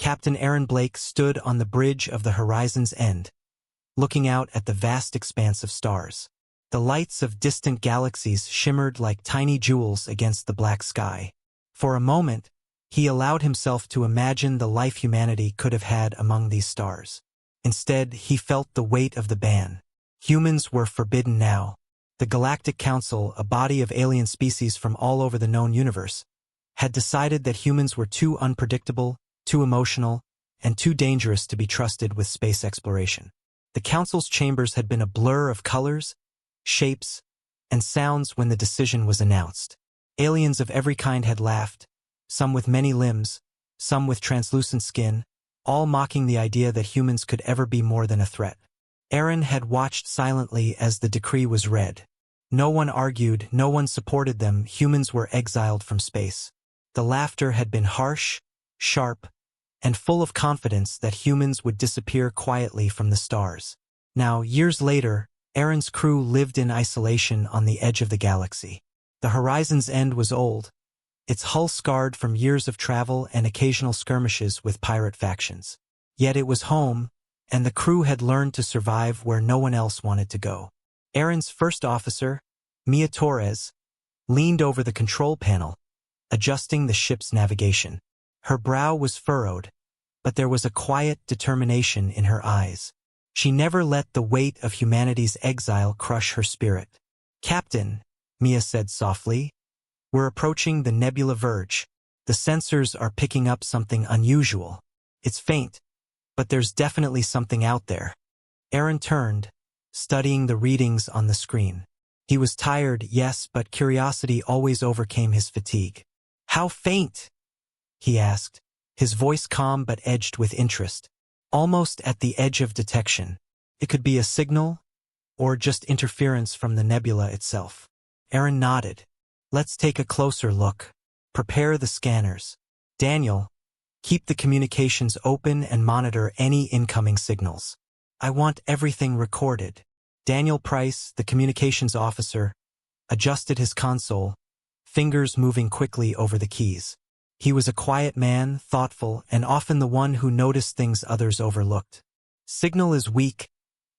Captain Aaron Blake stood on the bridge of the horizon's end, looking out at the vast expanse of stars. The lights of distant galaxies shimmered like tiny jewels against the black sky. For a moment, he allowed himself to imagine the life humanity could have had among these stars. Instead, he felt the weight of the ban. Humans were forbidden now. The Galactic Council, a body of alien species from all over the known universe, had decided that humans were too unpredictable, too emotional, and too dangerous to be trusted with space exploration. The Council's chambers had been a blur of colors, shapes, and sounds when the decision was announced. Aliens of every kind had laughed, some with many limbs, some with translucent skin, all mocking the idea that humans could ever be more than a threat. Aaron had watched silently as the decree was read. No one argued, no one supported them. Humans were exiled from space. The laughter had been harsh, sharp, and full of confidence that humans would disappear quietly from the stars. Now, years later, Aaron's crew lived in isolation on the edge of the galaxy. The horizon's end was old, its hull scarred from years of travel and occasional skirmishes with pirate factions. Yet it was home, and the crew had learned to survive where no one else wanted to go. Aaron's first officer, Mia Torres, leaned over the control panel, adjusting the ship's navigation. Her brow was furrowed, but there was a quiet determination in her eyes. She never let the weight of humanity's exile crush her spirit. "Captain," Mia said softly, "we're approaching the nebula verge. The sensors are picking up something unusual. It's faint, but there's definitely something out there." Aaron turned, studying the readings on the screen. He was tired, yes, but curiosity always overcame his fatigue. "How faint?" he asked, his voice calm but edged with interest. "Almost at the edge of detection. It could be a signal, or just interference from the nebula itself." Aaron nodded. "Let's take a closer look. Prepare the scanners. Daniel, keep the communications open and monitor any incoming signals. I want everything recorded." Daniel Price, the communications officer, adjusted his console, fingers moving quickly over the keys. He was a quiet man, thoughtful, and often the one who noticed things others overlooked. "Signal is weak,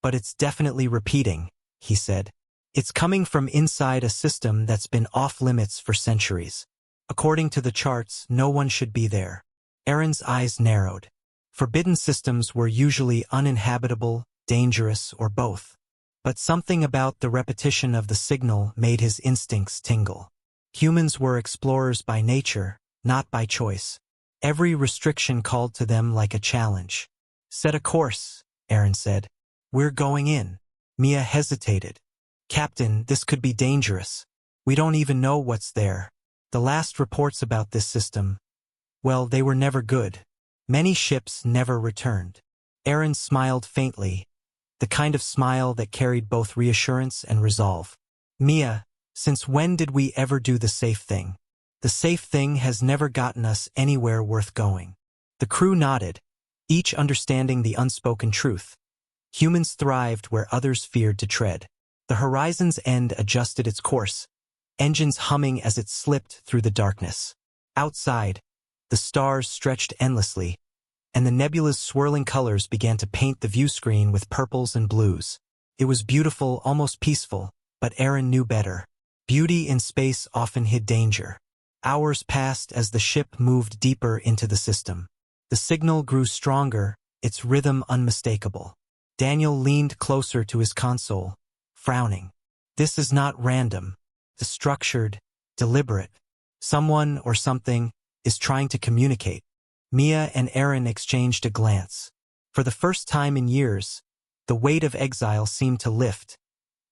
but it's definitely repeating," he said. "It's coming from inside a system that's been off-limits for centuries. According to the charts, no one should be there." Aaron's eyes narrowed. Forbidden systems were usually uninhabitable, dangerous, or both. But something about the repetition of the signal made his instincts tingle. Humans were explorers by nature, not by choice. Every restriction called to them like a challenge. "Set a course," Aaron said. "We're going in." Mia hesitated. "Captain, this could be dangerous. We don't even know what's there. The last reports about this system, well, they were never good. Many ships never returned." Aaron smiled faintly, the kind of smile that carried both reassurance and resolve. "Mia, since when did we ever do the safe thing? The safe thing has never gotten us anywhere worth going." The crew nodded, each understanding the unspoken truth. Humans thrived where others feared to tread. The horizon's end adjusted its course, engines humming as it slipped through the darkness. Outside, the stars stretched endlessly, and the nebula's swirling colors began to paint the view screen with purples and blues. It was beautiful, almost peaceful, but Aaron knew better. Beauty in space often hid danger. Hours passed as the ship moved deeper into the system. The signal grew stronger, its rhythm unmistakable. Daniel leaned closer to his console, frowning. "This is not random. It's structured, deliberate. Someone or something is trying to communicate." Mia and Aaron exchanged a glance. For the first time in years, the weight of exile seemed to lift,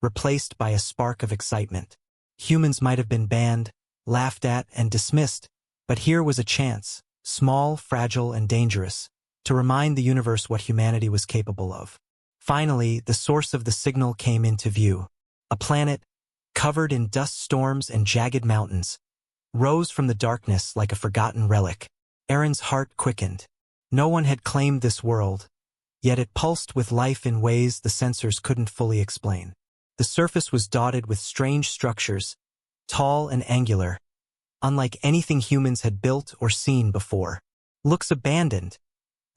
replaced by a spark of excitement. Humans might have been banned, laughed at, and dismissed, but here was a chance, small, fragile, and dangerous, to remind the universe what humanity was capable of. Finally, the source of the signal came into view. A planet, covered in dust storms and jagged mountains, rose from the darkness like a forgotten relic. Aaron's heart quickened. No one had claimed this world, yet it pulsed with life in ways the sensors couldn't fully explain. The surface was dotted with strange structures, tall and angular, unlike anything humans had built or seen before. "Looks abandoned,"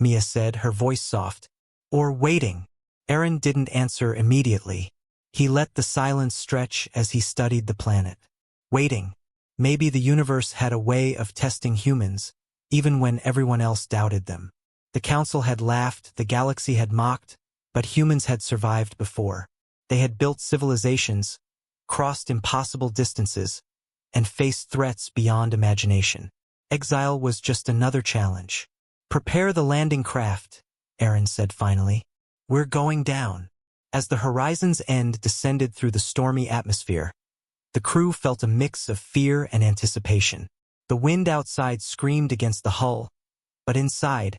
Mia said, her voice soft. Or waiting. Aaron didn't answer immediately. He let the silence stretch as he studied the planet. Waiting. Maybe the universe had a way of testing humans, even when everyone else doubted them. The council had laughed, the galaxy had mocked, but humans had survived before. They had built civilizations, crossed impossible distances, and faced threats beyond imagination. Exile was just another challenge. Prepare the landing craft, Aaron said finally. We're going down. As the horizon's end descended through the stormy atmosphere, the crew felt a mix of fear and anticipation. The wind outside screamed against the hull, but inside,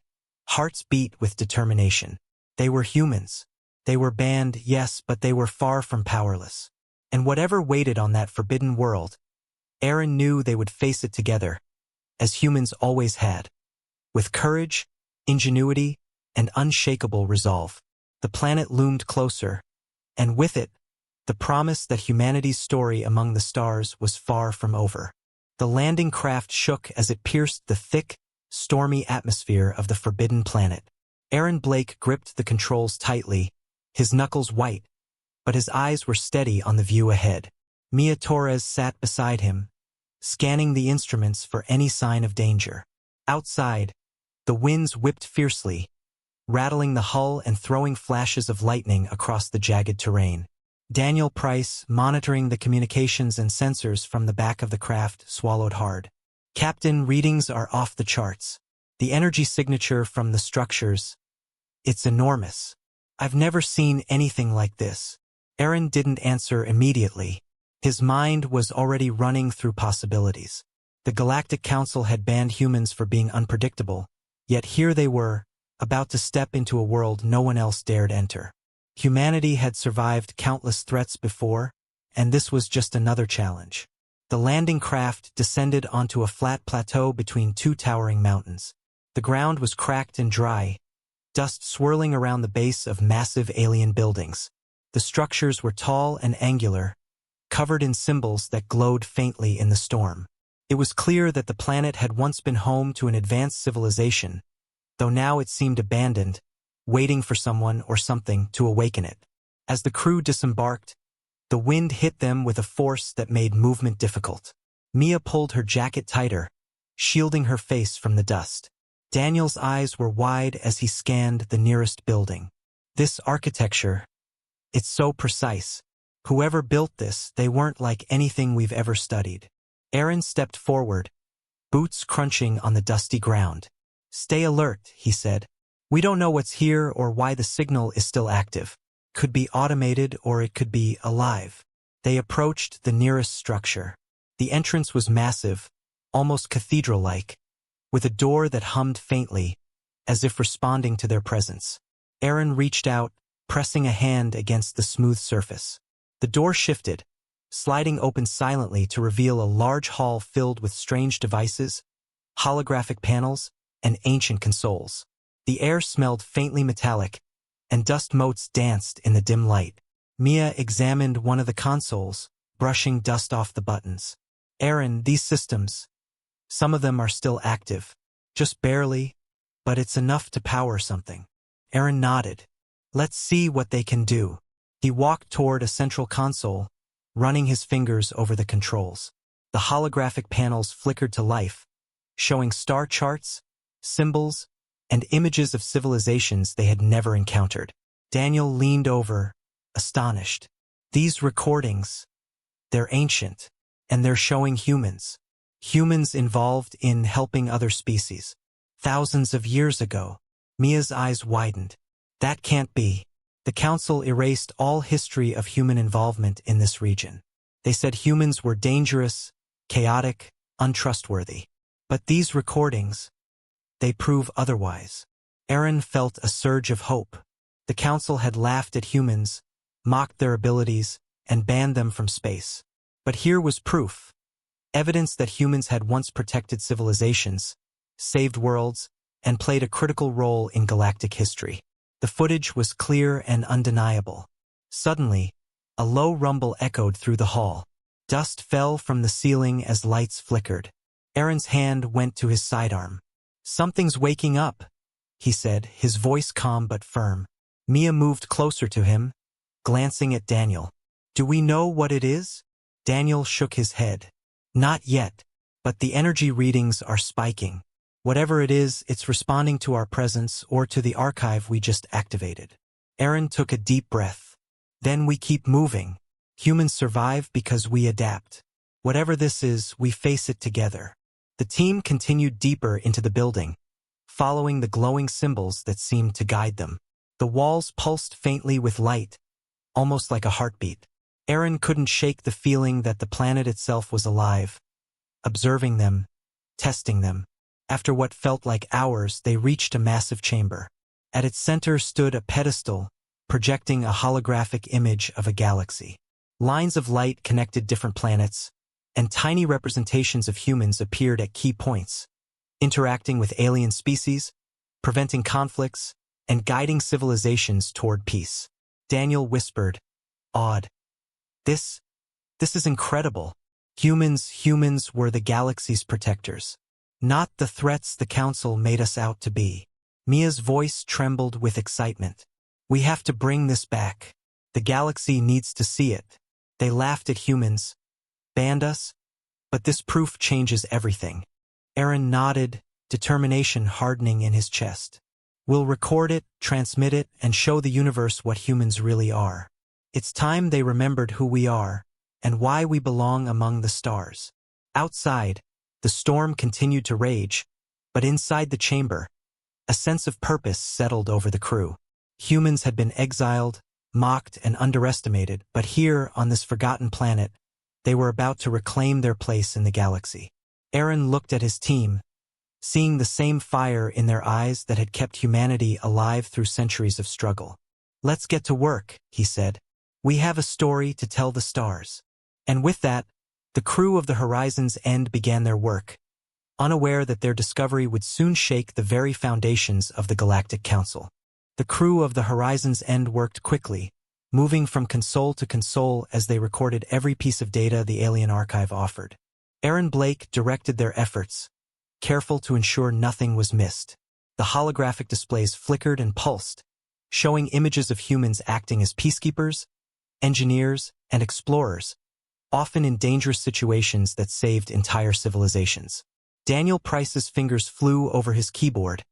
hearts beat with determination. They were humans. They were banned, yes, but they were far from powerless. And whatever waited on that forbidden world, Aaron knew they would face it together, as humans always had. With courage, ingenuity, and unshakable resolve. The planet loomed closer, and with it, the promise that humanity's story among the stars was far from over. The landing craft shook as it pierced the thick, stormy atmosphere of the forbidden planet. Aaron Blake gripped the controls tightly, his knuckles white, but his eyes were steady on the view ahead. Mia Torres sat beside him, scanning the instruments for any sign of danger. Outside, the winds whipped fiercely, rattling the hull and throwing flashes of lightning across the jagged terrain. Daniel Price, monitoring the communications and sensors from the back of the craft, swallowed hard. Captain, readings are off the charts. The energy signature from the structures, it's enormous. I've never seen anything like this. Aaron didn't answer immediately. His mind was already running through possibilities. The Galactic Council had banned humans for being unpredictable, yet here they were, about to step into a world no one else dared enter. Humanity had survived countless threats before, and this was just another challenge. The landing craft descended onto a flat plateau between two towering mountains. The ground was cracked and dry, dust swirling around the base of massive alien buildings. The structures were tall and angular, covered in symbols that glowed faintly in the storm. It was clear that the planet had once been home to an advanced civilization, though now it seemed abandoned, waiting for someone or something to awaken it. As the crew disembarked, the wind hit them with a force that made movement difficult. Mia pulled her jacket tighter, shielding her face from the dust. Daniel's eyes were wide as he scanned the nearest building. This architecture, it's so precise. Whoever built this, they weren't like anything we've ever studied. Aaron stepped forward, boots crunching on the dusty ground. Stay alert, he said. We don't know what's here or why the signal is still active. Could be automated or it could be alive. They approached the nearest structure. The entrance was massive, almost cathedral-like, with a door that hummed faintly, as if responding to their presence. Aaron reached out, pressing a hand against the smooth surface. The door shifted, sliding open silently to reveal a large hall filled with strange devices, holographic panels, and ancient consoles. The air smelled faintly metallic, and dust motes danced in the dim light. Mia examined one of the consoles, brushing dust off the buttons. Aaron, these systems, some of them are still active. Just barely, but it's enough to power something. Aaron nodded. Let's see what they can do. He walked toward a central console, running his fingers over the controls. The holographic panels flickered to life, showing star charts, symbols, and images of civilizations they had never encountered. Daniel leaned over, astonished. These recordings, they're ancient, and they're showing humans. Humans involved in helping other species. Thousands of years ago. Mia's eyes widened. That can't be. The Council erased all history of human involvement in this region. They said humans were dangerous, chaotic, untrustworthy. But these recordings, they prove otherwise. Aaron felt a surge of hope. The Council had laughed at humans, mocked their abilities, and banned them from space. But here was proof. Evidence that humans had once protected civilizations, saved worlds, and played a critical role in galactic history. The footage was clear and undeniable. Suddenly, a low rumble echoed through the hall. Dust fell from the ceiling as lights flickered. Aaron's hand went to his sidearm. Something's waking up, he said, his voice calm but firm. Mia moved closer to him, glancing at Daniel. Do we know what it is? Daniel shook his head. Not yet, but the energy readings are spiking. Whatever it is, it's responding to our presence or to the archive we just activated. Aaron took a deep breath. Then we keep moving. Humans survive because we adapt. Whatever this is, we face it together. The team continued deeper into the building, following the glowing symbols that seemed to guide them. The walls pulsed faintly with light, almost like a heartbeat. Aaron couldn't shake the feeling that the planet itself was alive, observing them, testing them. After what felt like hours, they reached a massive chamber. At its center stood a pedestal, projecting a holographic image of a galaxy. Lines of light connected different planets, and tiny representations of humans appeared at key points, interacting with alien species, preventing conflicts, and guiding civilizations toward peace. Daniel whispered, awed. This is incredible. Humans were the galaxy's protectors, not the threats the Council made us out to be. Mia's voice trembled with excitement. We have to bring this back. The galaxy needs to see it. They laughed at humans, banned us, but this proof changes everything. Aaron nodded, determination hardening in his chest. We'll record it, transmit it, and show the universe what humans really are. It's time they remembered who we are, and why we belong among the stars. Outside, the storm continued to rage, but inside the chamber, a sense of purpose settled over the crew. Humans had been exiled, mocked, and underestimated, but here, on this forgotten planet, they were about to reclaim their place in the galaxy. Aaron looked at his team, seeing the same fire in their eyes that had kept humanity alive through centuries of struggle. Let's get to work, he said. We have a story to tell the stars. And with that, the crew of the Horizon's End began their work, unaware that their discovery would soon shake the very foundations of the Galactic Council. The crew of the Horizon's End worked quickly, moving from console to console as they recorded every piece of data the alien archive offered. Aaron Blake directed their efforts, careful to ensure nothing was missed. The holographic displays flickered and pulsed, showing images of humans acting as peacekeepers, engineers, and explorers, often in dangerous situations that saved entire civilizations. Daniel Price's fingers flew over his keyboard,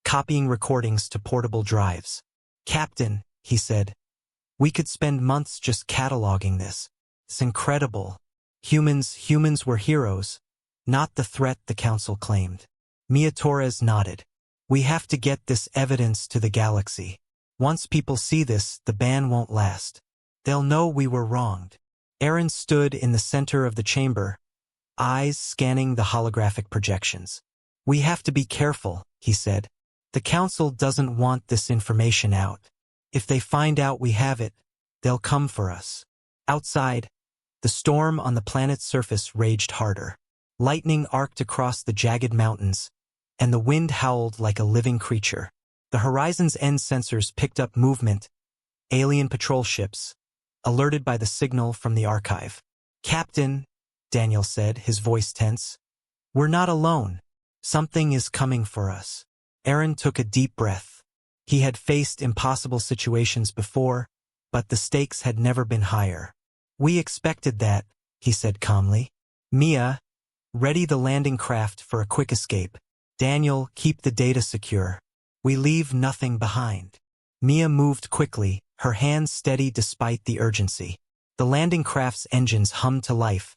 copying recordings to portable drives. Captain, he said, we could spend months just cataloging this. It's incredible. Humans were heroes, not the threat the Council claimed. Mia Torres nodded. We have to get this evidence to the galaxy. Once people see this, the ban won't last. They'll know we were wronged. Aaron stood in the center of the chamber, eyes scanning the holographic projections. We have to be careful, he said. The Council doesn't want this information out. If they find out we have it, they'll come for us. Outside, the storm on the planet's surface raged harder. Lightning arced across the jagged mountains, and the wind howled like a living creature. The Horizon's End sensors picked up movement, alien patrol ships, alerted by the signal from the archive. Captain, Daniel said, his voice tense, we're not alone. Something is coming for us. Aaron took a deep breath. He had faced impossible situations before, but the stakes had never been higher. We expected that, he said calmly. Mia, ready the landing craft for a quick escape. Daniel, keep the data secure. We leave nothing behind. Mia moved quickly, her hands steady despite the urgency. The landing craft's engines hummed to life,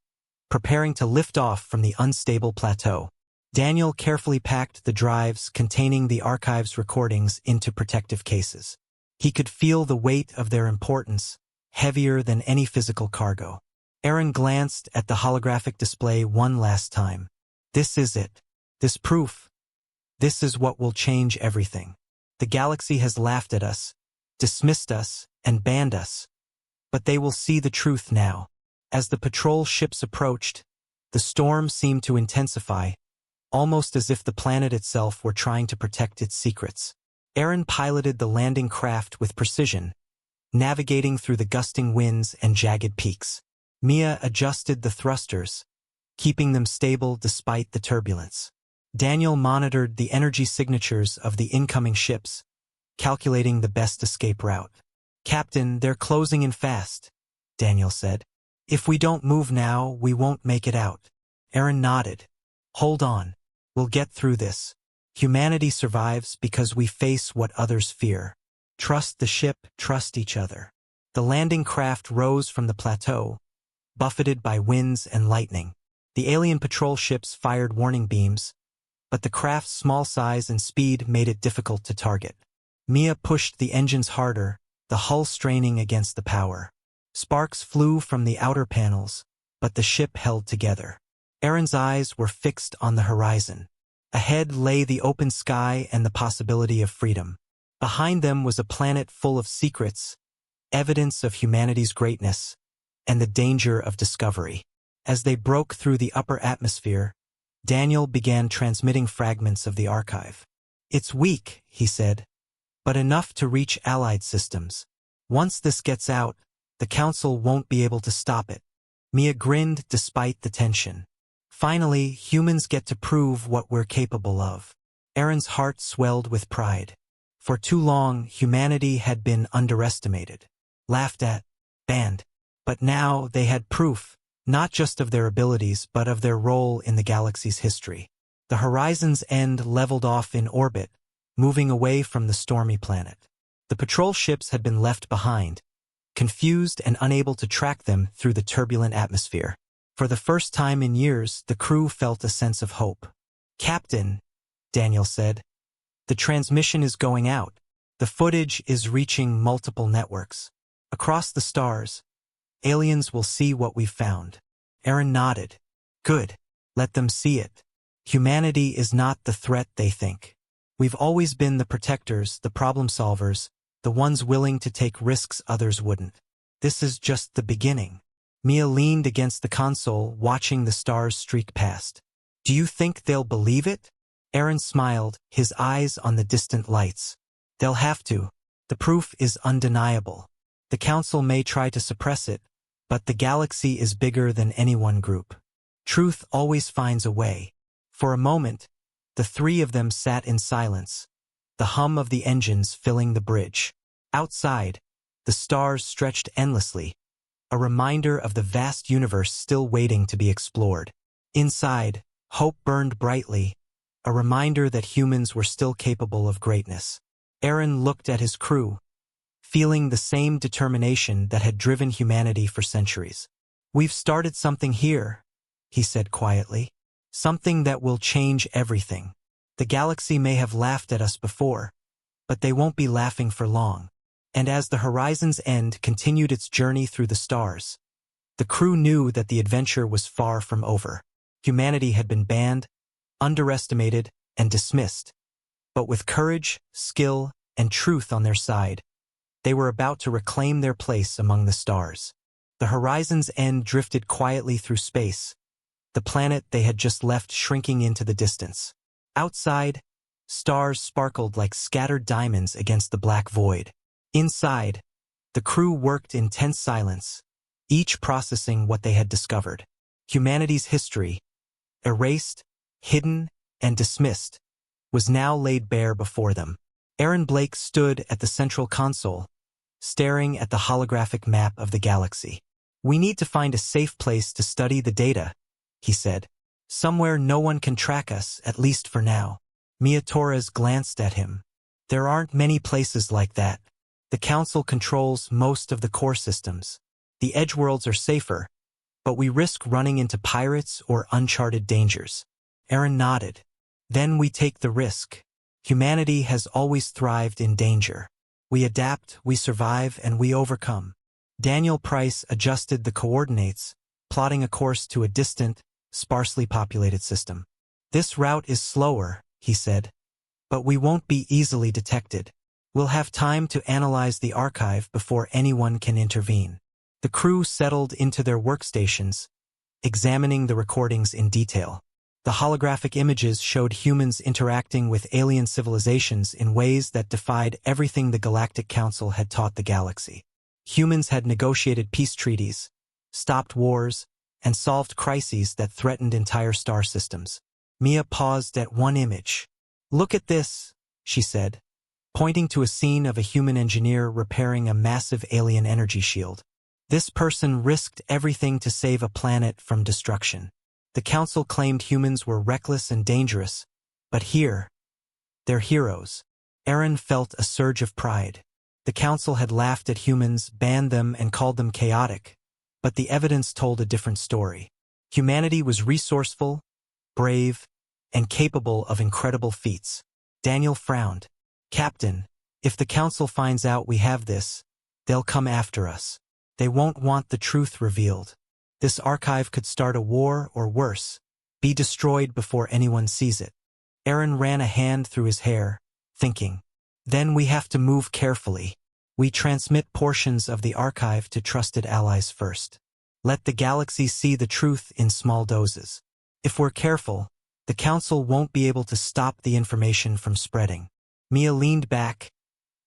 preparing to lift off from the unstable plateau. Daniel carefully packed the drives containing the archive's recordings into protective cases. He could feel the weight of their importance, heavier than any physical cargo. Aaron glanced at the holographic display one last time. This is it. This proof. This is what will change everything. The galaxy has laughed at us, dismissed us, and banned us. But they will see the truth now. As the patrol ships approached, the storm seemed to intensify, almost as if the planet itself were trying to protect its secrets. Aaron piloted the landing craft with precision, navigating through the gusting winds and jagged peaks. Mia adjusted the thrusters, keeping them stable despite the turbulence. Daniel monitored the energy signatures of the incoming ships, calculating the best escape route. "Captain, they're closing in fast," Daniel said. "If we don't move now, we won't make it out." Aaron nodded. "Hold on. We'll get through this. Humanity survives because we face what others fear. Trust the ship, trust each other." The landing craft rose from the plateau, buffeted by winds and lightning. The alien patrol ships fired warning beams, but the craft's small size and speed made it difficult to target. Mia pushed the engines harder, the hull straining against the power. Sparks flew from the outer panels, but the ship held together. Aaron's eyes were fixed on the horizon. Ahead lay the open sky and the possibility of freedom. Behind them was a planet full of secrets, evidence of humanity's greatness, and the danger of discovery. As they broke through the upper atmosphere, Daniel began transmitting fragments of the archive. "It's weak," he said, "but enough to reach Allied systems. Once this gets out, the Council won't be able to stop it." Mia grinned despite the tension. "Finally, humans get to prove what we're capable of." Aaron's heart swelled with pride. For too long, humanity had been underestimated, laughed at, banned. But now they had proof, not just of their abilities but of their role in the galaxy's history. The horizon's end leveled off in orbit, moving away from the stormy planet. The patrol ships had been left behind, confused and unable to track them through the turbulent atmosphere. For the first time in years, the crew felt a sense of hope. "Captain," Daniel said, "the transmission is going out. The footage is reaching multiple networks. Across the stars, aliens will see what we've found." Aaron nodded. "Good. Let them see it. Humanity is not the threat they think. We've always been the protectors, the problem solvers, the ones willing to take risks others wouldn't. This is just the beginning." Mia leaned against the console, watching the stars streak past. "Do you think they'll believe it?" Aaron smiled, his eyes on the distant lights. "They'll have to. The proof is undeniable. The Council may try to suppress it, but the galaxy is bigger than any one group. Truth always finds a way." For a moment, the three of them sat in silence, the hum of the engines filling the bridge. Outside, the stars stretched endlessly, a reminder of the vast universe still waiting to be explored. Inside, hope burned brightly, a reminder that humans were still capable of greatness. Aaron looked at his crew, feeling the same determination that had driven humanity for centuries. "We've started something here," he said quietly. "Something that will change everything. The galaxy may have laughed at us before, but they won't be laughing for long." And as the horizon's end continued its journey through the stars, the crew knew that the adventure was far from over. Humanity had been banned, underestimated, and dismissed. But with courage, skill, and truth on their side, they were about to reclaim their place among the stars. The horizon's end drifted quietly through space, the planet they had just left shrinking into the distance. Outside, stars sparkled like scattered diamonds against the black void. Inside, the crew worked in tense silence, each processing what they had discovered. Humanity's history, erased, hidden, and dismissed, was now laid bare before them. Aaron Blake stood at the central console, staring at the holographic map of the galaxy. "We need to find a safe place to study the data," he said. "Somewhere no one can track us, at least for now." Mia Torres glanced at him. "There aren't many places like that. The Council controls most of the core systems. The edgeworlds are safer, but we risk running into pirates or uncharted dangers." Aaron nodded. "Then we take the risk. Humanity has always thrived in danger. We adapt, we survive, and we overcome." Daniel Price adjusted the coordinates, plotting a course to a distant, sparsely populated system. "This route is slower," he said, "but we won't be easily detected. We'll have time to analyze the archive before anyone can intervene." The crew settled into their workstations, examining the recordings in detail. The holographic images showed humans interacting with alien civilizations in ways that defied everything the Galactic Council had taught the galaxy. Humans had negotiated peace treaties, stopped wars, and solved crises that threatened entire star systems. Mia paused at one image. "Look at this," she said, pointing to a scene of a human engineer repairing a massive alien energy shield. This person risked everything to save a planet from destruction. The council claimed humans were reckless and dangerous, but here, they're heroes. Aaron felt a surge of pride. The council had laughed at humans, banned them, and called them chaotic, but the evidence told a different story. Humanity was resourceful, brave, and capable of incredible feats. Daniel frowned. "Captain, if the council finds out we have this, they'll come after us. They won't want the truth revealed. This archive could start a war or worse, be destroyed before anyone sees it." Aaron ran a hand through his hair, thinking, "Then we have to move carefully. We transmit portions of the archive to trusted allies first. Let the galaxies see the truth in small doses. If we're careful, the council won't be able to stop the information from spreading." Mia leaned back,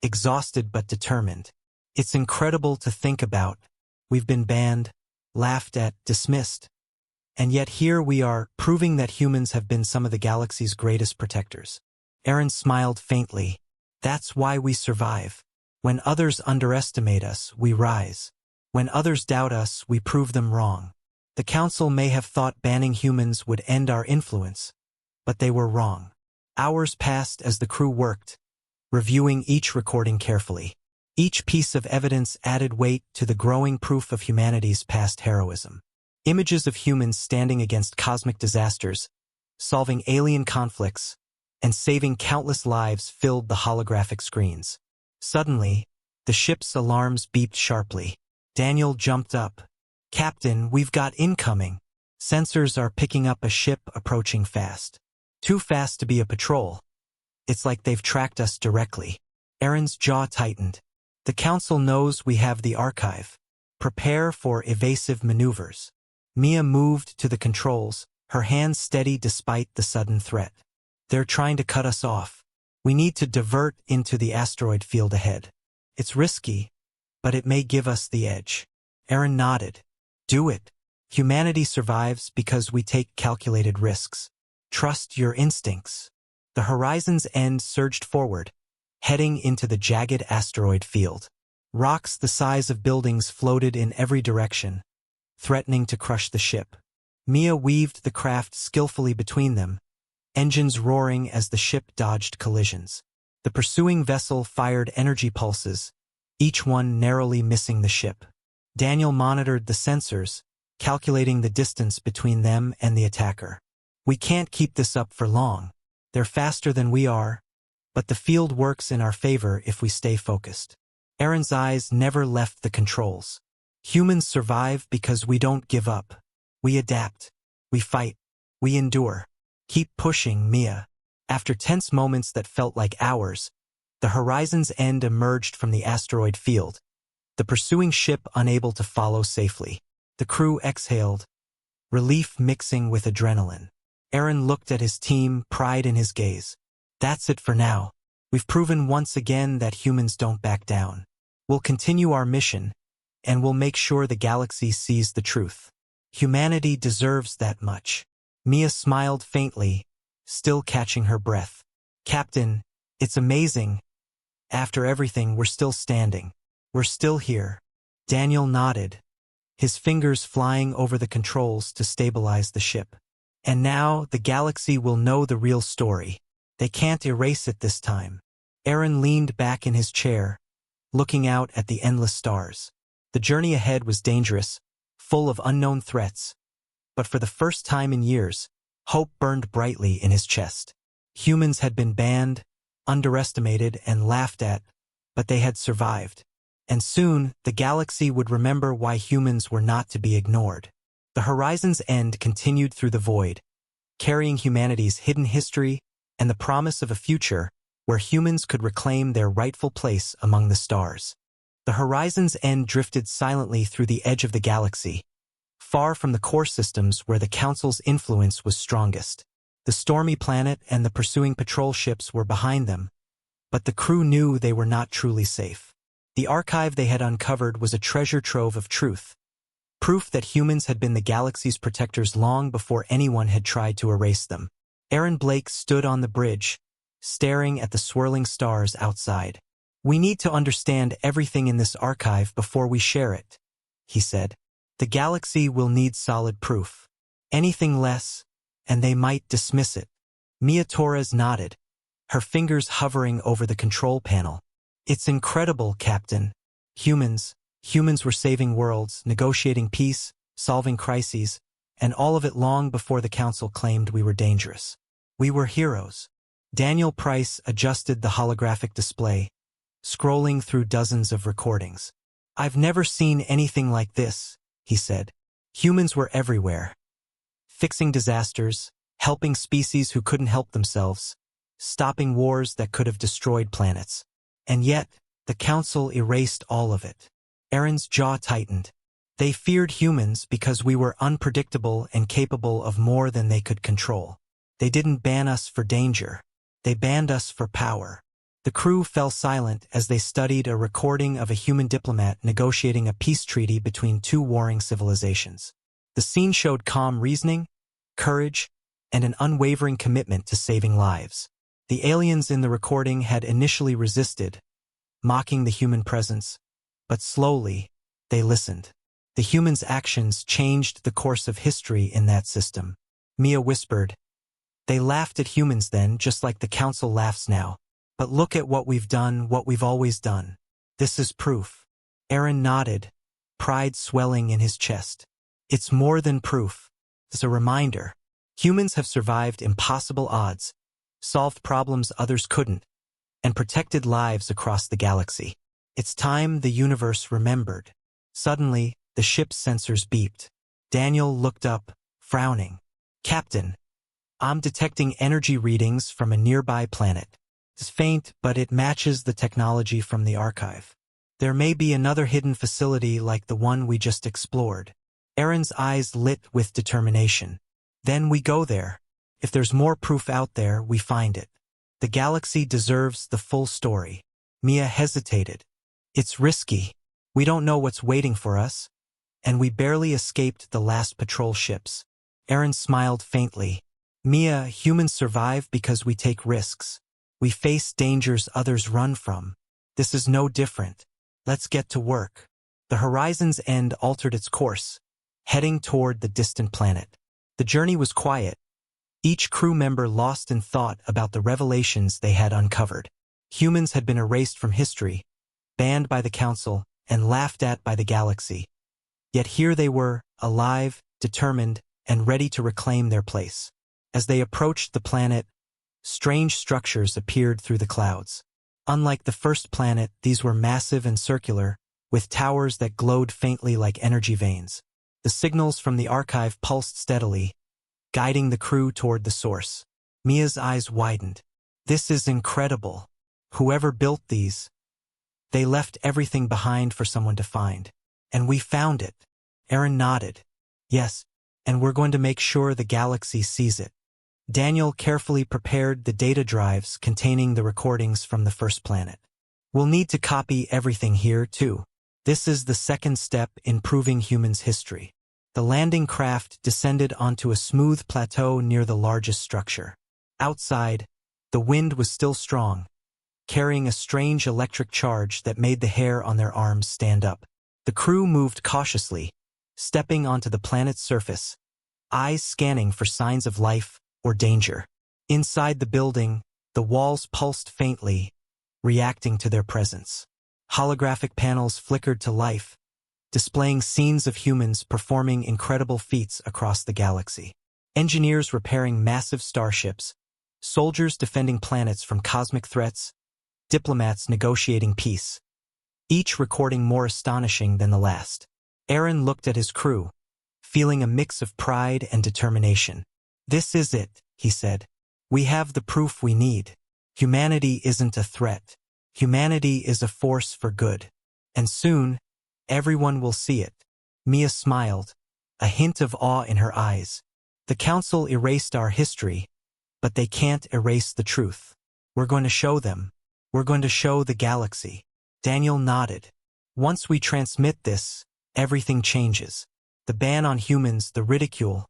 exhausted but determined. "It's incredible to think about. We've been banned, laughed at, dismissed. And yet here we are, proving that humans have been some of the galaxy's greatest protectors." Aaron smiled faintly. "That's why we survive. When others underestimate us, we rise. When others doubt us, we prove them wrong. The council may have thought banning humans would end our influence, but they were wrong." Hours passed as the crew worked, reviewing each recording carefully. Each piece of evidence added weight to the growing proof of humanity's past heroism. Images of humans standing against cosmic disasters, solving alien conflicts, and saving countless lives filled the holographic screens. Suddenly, the ship's alarms beeped sharply. Daniel jumped up. "Captain, we've got incoming. Sensors are picking up a ship approaching fast. Too fast to be a patrol. It's like they've tracked us directly." Aaron's jaw tightened. "The council knows we have the archive. Prepare for evasive maneuvers." Mia moved to the controls, her hands steady despite the sudden threat. "They're trying to cut us off. We need to divert into the asteroid field ahead. It's risky, but it may give us the edge." Aaron nodded. "Do it. Humanity survives because we take calculated risks. Trust your instincts." The horizon's end surged forward, heading into the jagged asteroid field. Rocks the size of buildings floated in every direction, threatening to crush the ship. Mia weaved the craft skillfully between them, engines roaring as the ship dodged collisions. The pursuing vessel fired energy pulses, each one narrowly missing the ship. Daniel monitored the sensors, calculating the distance between them and the attacker. "We can't keep this up for long. They're faster than we are, but the field works in our favor if we stay focused." Aaron's eyes never left the controls. "Humans survive because we don't give up. We adapt. We fight. We endure. Keep pushing, Mia." After tense moments that felt like hours, the horizon's end emerged from the asteroid field, the pursuing ship unable to follow safely. The crew exhaled, relief mixing with adrenaline. Aaron looked at his team, pride in his gaze. "That's it for now. We've proven once again that humans don't back down. We'll continue our mission, and we'll make sure the galaxy sees the truth. Humanity deserves that much." Mia smiled faintly, still catching her breath. "Captain, it's amazing. After everything, we're still standing. We're still here." Daniel nodded, his fingers flying over the controls to stabilize the ship. "And now the galaxy will know the real story. They can't erase it this time." Aaron leaned back in his chair, looking out at the endless stars. The journey ahead was dangerous, full of unknown threats, but for the first time in years, hope burned brightly in his chest. Humans had been banned, underestimated, and laughed at, but they had survived. And soon, the galaxy would remember why humans were not to be ignored. The horizon's end continued through the void, carrying humanity's hidden history and the promise of a future where humans could reclaim their rightful place among the stars. The horizon's end drifted silently through the edge of the galaxy, far from the core systems where the Council's influence was strongest. The stormy planet and the pursuing patrol ships were behind them, but the crew knew they were not truly safe. The archive they had uncovered was a treasure trove of truth, proof that humans had been the galaxy's protectors long before anyone had tried to erase them. Aaron Blake stood on the bridge, staring at the swirling stars outside. "We need to understand everything in this archive before we share it," he said. "The galaxy will need solid proof. Anything less, and they might dismiss it." Mia Torres nodded, her fingers hovering over the control panel. "It's incredible, Captain. Humans were saving worlds, negotiating peace, solving crises, and all of it long before the Council claimed we were dangerous. We were heroes." Daniel Price adjusted the holographic display, scrolling through dozens of recordings. "I've never seen anything like this," he said. "Humans were everywhere. Fixing disasters, helping species who couldn't help themselves, stopping wars that could have destroyed planets. And yet, the Council erased all of it." Aaron's jaw tightened. "They feared humans because we were unpredictable and capable of more than they could control. They didn't ban us for danger. They banned us for power." The crew fell silent as they studied a recording of a human diplomat negotiating a peace treaty between two warring civilizations. The scene showed calm reasoning, courage, and an unwavering commitment to saving lives. The aliens in the recording had initially resisted, mocking the human presence, but slowly, they listened. The humans' actions changed the course of history in that system. Mia whispered, "They laughed at humans then, just like the Council laughs now. But look at what we've done, what we've always done. This is proof." Aaron nodded, pride swelling in his chest. "It's more than proof. It's a reminder. Humans have survived impossible odds, solved problems others couldn't, and protected lives across the galaxy. It's time the universe remembered." Suddenly, the ship's sensors beeped. Daniel looked up, frowning. "Captain, I'm detecting energy readings from a nearby planet. It's faint, but it matches the technology from the archive. There may be another hidden facility like the one we just explored." Aaron's eyes lit with determination. "Then we go there. If there's more proof out there, we find it. The galaxy deserves the full story." Mia hesitated. "It's risky. We don't know what's waiting for us, and we barely escaped the last patrol ships." Aaron smiled faintly. "Mia, humans survive because we take risks. We face dangers others run from. This is no different. Let's get to work." The horizon's end altered its course, heading toward the distant planet. The journey was quiet, each crew member lost in thought about the revelations they had uncovered. Humans had been erased from history, banned by the Council, and laughed at by the galaxy. Yet here they were, alive, determined, and ready to reclaim their place. As they approached the planet, strange structures appeared through the clouds. Unlike the first planet, these were massive and circular, with towers that glowed faintly like energy veins. The signals from the archive pulsed steadily, guiding the crew toward the source. Mia's eyes widened. "This is incredible. Whoever built these, they left everything behind for someone to find. And we found it." Aaron nodded. "Yes, and we're going to make sure the galaxy sees it." Daniel carefully prepared the data drives containing the recordings from the first planet. "We'll need to copy everything here, too. This is the second step in proving humans' history." The landing craft descended onto a smooth plateau near the largest structure. Outside, the wind was still strong, carrying a strange electric charge that made the hair on their arms stand up. The crew moved cautiously, stepping onto the planet's surface, eyes scanning for signs of life or danger. Inside the building, the walls pulsed faintly, reacting to their presence. Holographic panels flickered to life, displaying scenes of humans performing incredible feats across the galaxy. Engineers repairing massive starships, soldiers defending planets from cosmic threats, diplomats negotiating peace, each recording more astonishing than the last. Aaron looked at his crew, feeling a mix of pride and determination. "This is it," he said. "We have the proof we need. Humanity isn't a threat. Humanity is a force for good. And soon, everyone will see it." Mia smiled, a hint of awe in her eyes. "The Council erased our history, but they can't erase the truth. We're going to show them. We're going to show the galaxy." Daniel nodded. "Once we transmit this, everything changes. The ban on humans, the ridicule,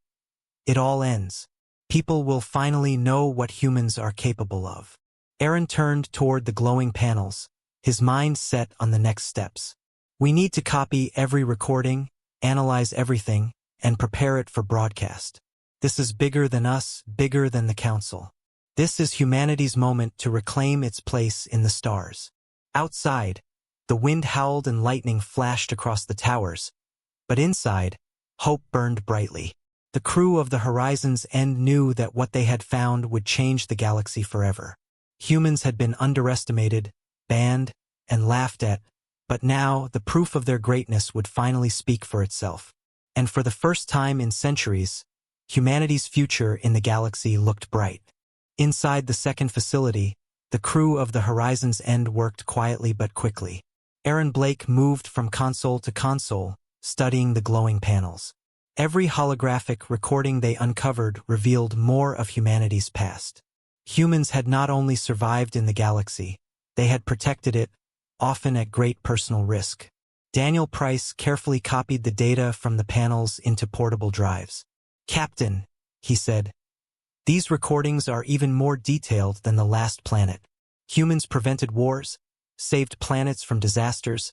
it all ends." People will finally know what humans are capable of. Aaron turned toward the glowing panels, his mind set on the next steps. We need to copy every recording, analyze everything, and prepare it for broadcast. This is bigger than us, bigger than the Council. This is humanity's moment to reclaim its place in the stars. Outside, the wind howled and lightning flashed across the towers, but inside, hope burned brightly. The crew of the Horizon's End knew that what they had found would change the galaxy forever. Humans had been underestimated, banned, and laughed at, but now the proof of their greatness would finally speak for itself. And for the first time in centuries, humanity's future in the galaxy looked bright. Inside the second facility, the crew of the Horizon's End worked quietly but quickly. Aaron Blake moved from console to console, studying the glowing panels. Every holographic recording they uncovered revealed more of humanity's past. Humans had not only survived in the galaxy, they had protected it, often at great personal risk. Daniel Price carefully copied the data from the panels into portable drives. "Captain," he said, "these recordings are even more detailed than the last planet. Humans prevented wars, saved planets from disasters,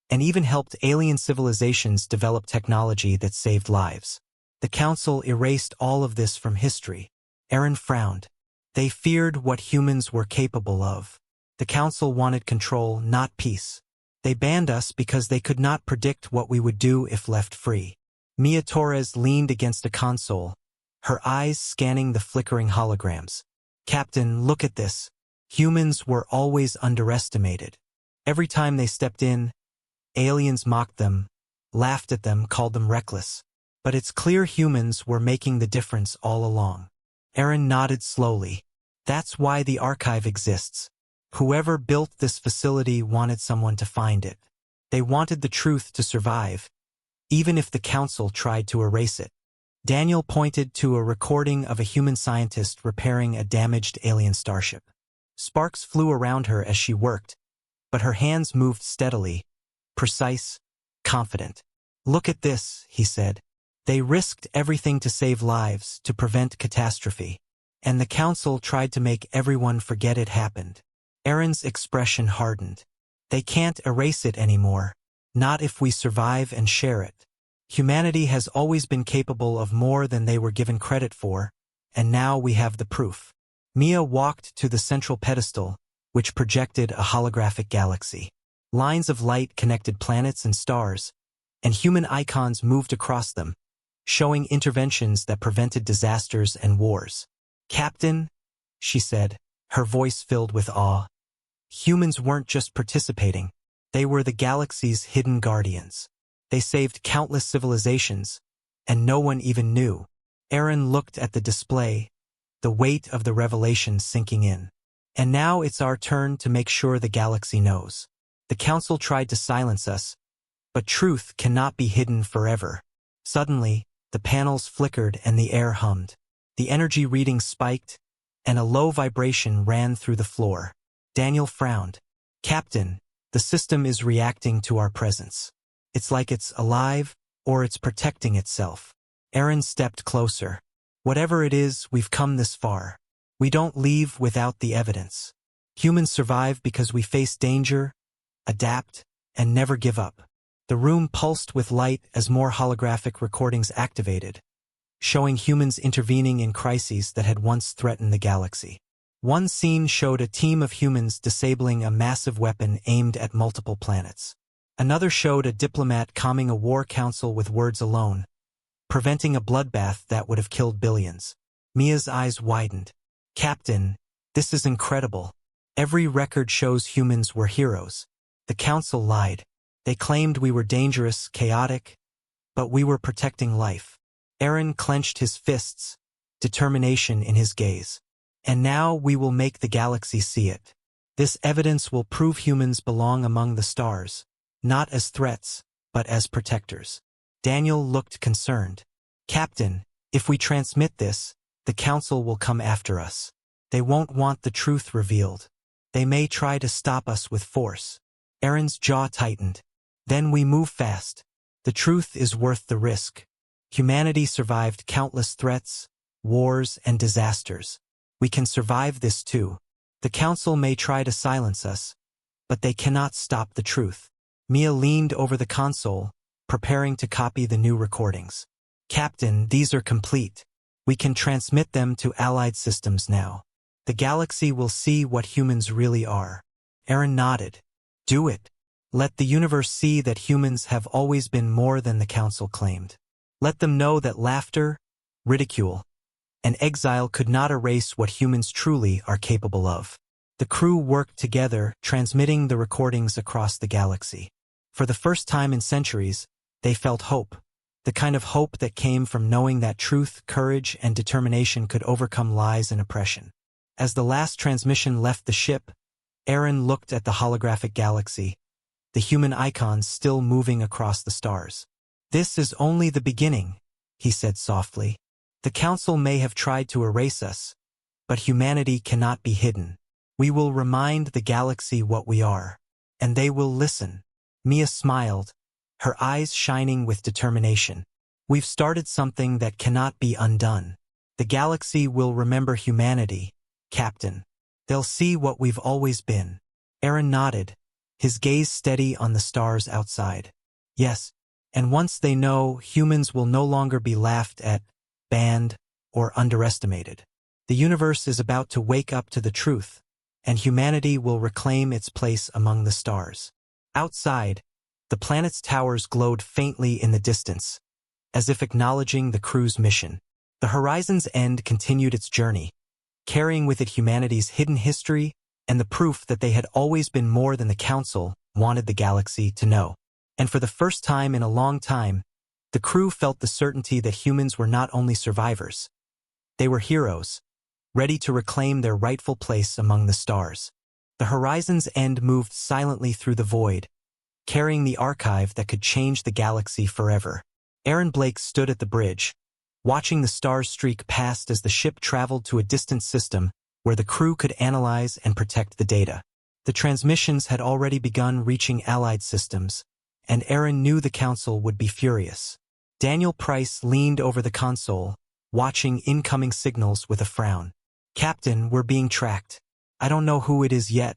and even helped alien civilizations develop technology that saved lives. The Council erased all of this from history." Aaron frowned. They feared what humans were capable of. The Council wanted control, not peace. They banned us because they could not predict what we would do if left free. Mia Torres leaned against a console, her eyes scanning the flickering holograms. "Captain, look at this. Humans were always underestimated. Every time they stepped in, aliens mocked them, laughed at them, called them reckless. But it's clear humans were making the difference all along." Aaron nodded slowly. "That's why the archive exists. Whoever built this facility wanted someone to find it. They wanted the truth to survive, even if the Council tried to erase it." Daniel pointed to a recording of a human scientist repairing a damaged alien starship. Sparks flew around her as she worked, but her hands moved steadily, precise, confident. "Look at this," he said. "They risked everything to save lives, to prevent catastrophe. And the Council tried to make everyone forget it happened." Aaron's expression hardened. "They can't erase it anymore. Not if we survive and share it. Humanity has always been capable of more than they were given credit for, and now we have the proof." Mia walked to the central pedestal, which projected a holographic galaxy. Lines of light connected planets and stars, and human icons moved across them, showing interventions that prevented disasters and wars. "Captain," she said, her voice filled with awe, "humans weren't just participating. They were the galaxy's hidden guardians. They saved countless civilizations, and no one even knew." Aaron looked at the display, the weight of the revelation sinking in. "And now it's our turn to make sure the galaxy knows. The Council tried to silence us, but truth cannot be hidden forever." Suddenly, the panels flickered and the air hummed. The energy reading spiked, and a low vibration ran through the floor. Daniel frowned. "Captain, the system is reacting to our presence. It's like it's alive, or it's protecting itself." Aaron stepped closer. "Whatever it is, we've come this far. We don't leave without the evidence. Humans survive because we face danger, adapt, and never give up." The room pulsed with light as more holographic recordings activated, showing humans intervening in crises that had once threatened the galaxy. One scene showed a team of humans disabling a massive weapon aimed at multiple planets. Another showed a diplomat calming a war council with words alone, preventing a bloodbath that would have killed billions. Mia's eyes widened. "Captain, this is incredible. Every record shows humans were heroes. The Council lied. They claimed we were dangerous, chaotic, but we were protecting life." Aaron clenched his fists, determination in his gaze. "And now we will make the galaxy see it. This evidence will prove humans belong among the stars, not as threats, but as protectors." Daniel looked concerned. "Captain, if we transmit this, the Council will come after us. They won't want the truth revealed. They may try to stop us with force." Aaron's jaw tightened. "Then we move fast. The truth is worth the risk. Humanity survived countless threats, wars, and disasters. We can survive this too. The Council may try to silence us, but they cannot stop the truth. Mia leaned over the console, preparing to copy the new recordings. Captain, these are complete. We can transmit them to allied systems now. The galaxy will see what humans really are. Aaron nodded. Do it. Let the universe see that humans have always been more than the Council claimed. Let them know that laughter, ridicule, and exile could not erase what humans truly are capable of. The crew worked together, transmitting the recordings across the galaxy. For the first time in centuries, they felt hope. The kind of hope that came from knowing that truth, courage, and determination could overcome lies and oppression. As the last transmission left the ship, Aaron looked at the holographic galaxy, the human icons still moving across the stars. This is only the beginning, he said softly. The Council may have tried to erase us, but humanity cannot be hidden. We will remind the galaxy what we are, and they will listen. Mia smiled, her eyes shining with determination. We've started something that cannot be undone. The galaxy will remember humanity, Captain. They'll see what we've always been. Aaron nodded, his gaze steady on the stars outside. Yes, and once they know, humans will no longer be laughed at, banned, or underestimated. The universe is about to wake up to the truth, and humanity will reclaim its place among the stars. Outside, the planet's towers glowed faintly in the distance, as if acknowledging the crew's mission. The Horizon's End continued its journey, carrying with it humanity's hidden history and the proof that they had always been more than the Council wanted the galaxy to know. And for the first time in a long time, the crew felt the certainty that humans were not only survivors. They were heroes, ready to reclaim their rightful place among the stars. The Horizon's End moved silently through the void, carrying the archive that could change the galaxy forever. Aaron Blake stood at the bridge, watching the stars streak past as the ship traveled to a distant system where the crew could analyze and protect the data. The transmissions had already begun reaching allied systems, and Aaron knew the Council would be furious. Daniel Price leaned over the console, watching incoming signals with a frown. Captain, we're being tracked. I don't know who it is yet,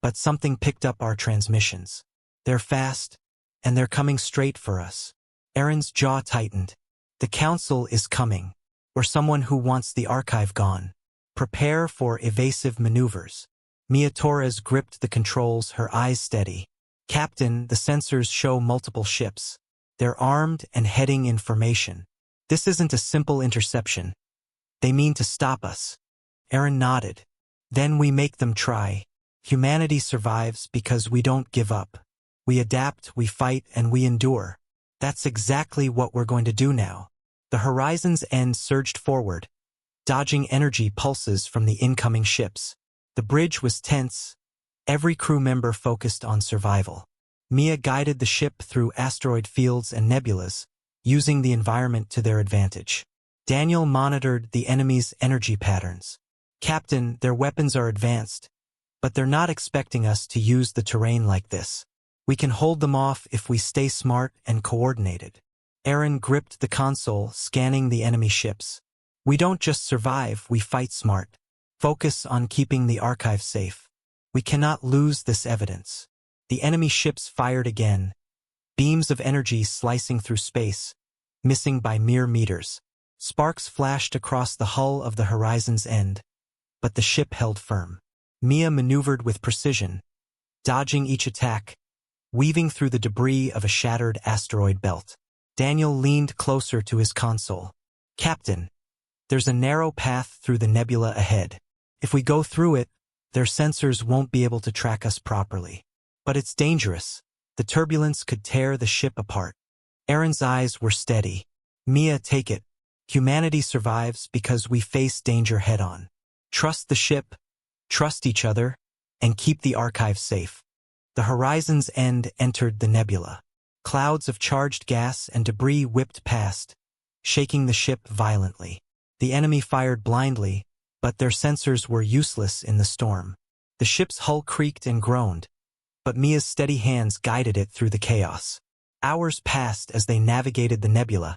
but something picked up our transmissions. They're fast, and they're coming straight for us. Aaron's jaw tightened. The Council is coming, or someone who wants the archive gone. Prepare for evasive maneuvers. Mia Torres gripped the controls, her eyes steady. Captain, the sensors show multiple ships. They're armed and heading in formation. This isn't a simple interception. They mean to stop us. Aaron nodded. Then we make them try. Humanity survives because we don't give up. We adapt, we fight, and we endure. That's exactly what we're going to do now. The Horizon's End surged forward, dodging energy pulses from the incoming ships. The bridge was tense, every crew member focused on survival. Mia guided the ship through asteroid fields and nebulas, using the environment to their advantage. Daniel monitored the enemy's energy patterns. Captain, their weapons are advanced, but they're not expecting us to use the terrain like this. We can hold them off if we stay smart and coordinated. Aaron gripped the console, scanning the enemy ships. We don't just survive, we fight smart. Focus on keeping the archive safe. We cannot lose this evidence. The enemy ships fired again, beams of energy slicing through space, missing by mere meters. Sparks flashed across the hull of the Horizon's End, but the ship held firm. Mia maneuvered with precision, dodging each attack, weaving through the debris of a shattered asteroid belt. Daniel leaned closer to his console. Captain, there's a narrow path through the nebula ahead. If we go through it, their sensors won't be able to track us properly. But it's dangerous. The turbulence could tear the ship apart. Aaron's eyes were steady. Mia, take it. Humanity survives because we face danger head-on. Trust the ship, trust each other, and keep the archive safe. The Horizon's End entered the nebula. Clouds of charged gas and debris whipped past, shaking the ship violently. The enemy fired blindly, but their sensors were useless in the storm. The ship's hull creaked and groaned, but Mia's steady hands guided it through the chaos. Hours passed as they navigated the nebula,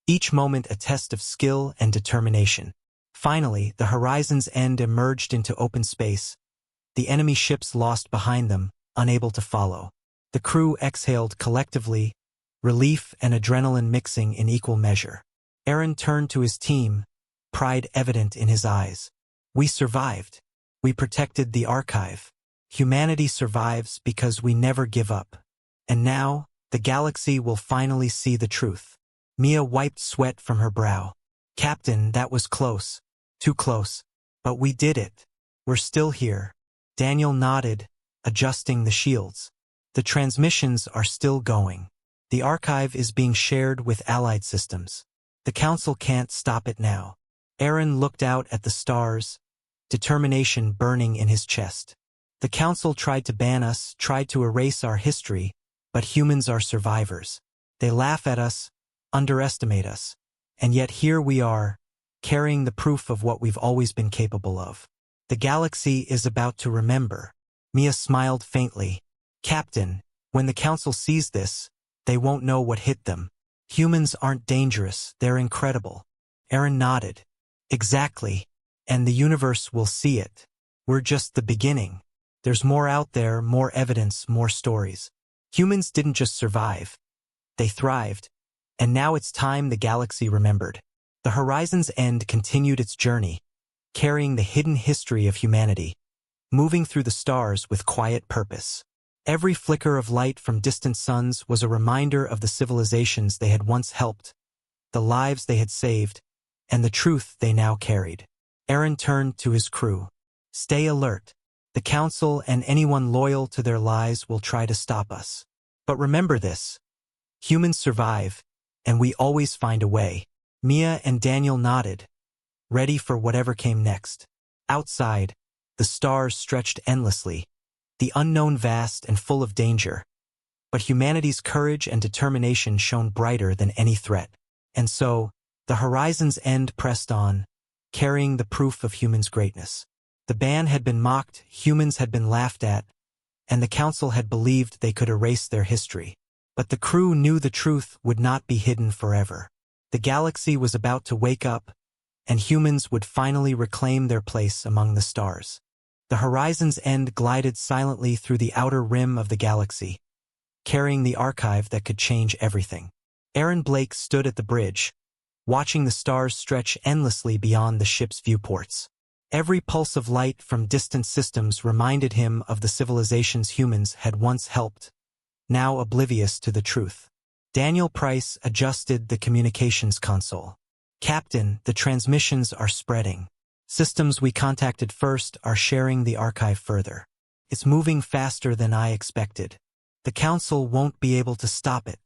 each moment a test of skill and determination. Finally, the horizon's end emerged into open space, the enemy ships lost behind them, unable to follow. The crew exhaled collectively, relief and adrenaline mixing in equal measure. Aaron turned to his team, pride evident in his eyes. We survived. We protected the archive. Humanity survives because we never give up. And now, the galaxy will finally see the truth. Mia wiped sweat from her brow. Captain, that was close. Too close. But we did it. We're still here. Daniel nodded, adjusting the shields. The transmissions are still going. The archive is being shared with allied systems. The Council can't stop it now. Aaron looked out at the stars, determination burning in his chest. The Council tried to ban us, tried to erase our history, but humans are survivors. They laugh at us, underestimate us, and yet here we are, carrying the proof of what we've always been capable of. The galaxy is about to remember. Mia smiled faintly. Captain, when the Council sees this, they won't know what hit them. Humans aren't dangerous, they're incredible. Aaron nodded. Exactly. And the universe will see it. We're just the beginning. There's more out there, more evidence, more stories. Humans didn't just survive. They thrived. And now it's time the galaxy remembered. The horizon's end continued its journey, carrying the hidden history of humanity, moving through the stars with quiet purpose. Every flicker of light from distant suns was a reminder of the civilizations they had once helped, the lives they had saved, and the truth they now carried. Aaron turned to his crew. Stay alert. The Council and anyone loyal to their lies will try to stop us. But remember this. Humans survive, and we always find a way. Mia and Daniel nodded, ready for whatever came next. Outside, the stars stretched endlessly, the unknown vast and full of danger. But humanity's courage and determination shone brighter than any threat. And so, the horizon's end pressed on, carrying the proof of humans' greatness. The ban had been mocked, humans had been laughed at, and the Council had believed they could erase their history. But the crew knew the truth would not be hidden forever. The galaxy was about to wake up, and humans would finally reclaim their place among the stars. The horizon's end glided silently through the outer rim of the galaxy, carrying the archive that could change everything. Aaron Blake stood at the bridge, watching the stars stretch endlessly beyond the ship's viewports. Every pulse of light from distant systems reminded him of the civilizations humans had once helped, now oblivious to the truth. Daniel Price adjusted the communications console. Captain, the transmissions are spreading. Systems we contacted first are sharing the archive further. It's moving faster than I expected. The Council won't be able to stop it.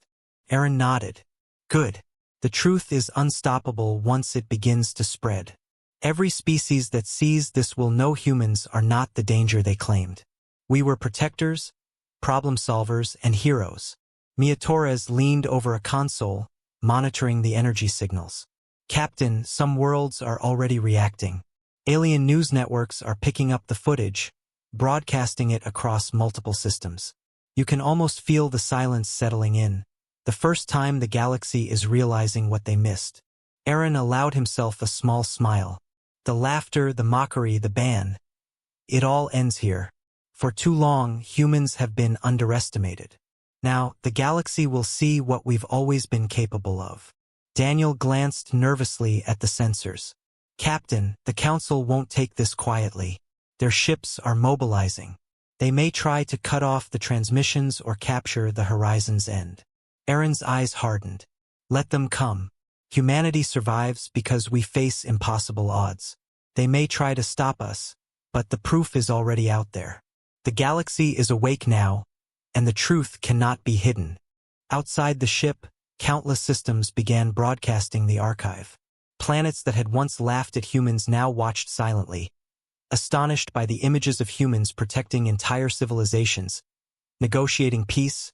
Aaron nodded. Good. The truth is unstoppable once it begins to spread. Every species that sees this will know humans are not the danger they claimed. We were protectors, problem solvers, and heroes. Mia Torres leaned over a console, monitoring the energy signals. Captain, some worlds are already reacting. Alien news networks are picking up the footage, broadcasting it across multiple systems. You can almost feel the silence settling in, the first time the galaxy is realizing what they missed. Aaron allowed himself a small smile. The laughter, the mockery, the ban. It all ends here. For too long, humans have been underestimated. Now, the galaxy will see what we've always been capable of. Daniel glanced nervously at the sensors. Captain, the Council won't take this quietly. Their ships are mobilizing. They may try to cut off the transmissions or capture the horizon's end. Aaron's eyes hardened. Let them come. Humanity survives because we face impossible odds. They may try to stop us, but the proof is already out there. The galaxy is awake now, and the truth cannot be hidden. Outside the ship, countless systems began broadcasting the archive. Planets that had once laughed at humans now watched silently, astonished by the images of humans protecting entire civilizations, negotiating peace,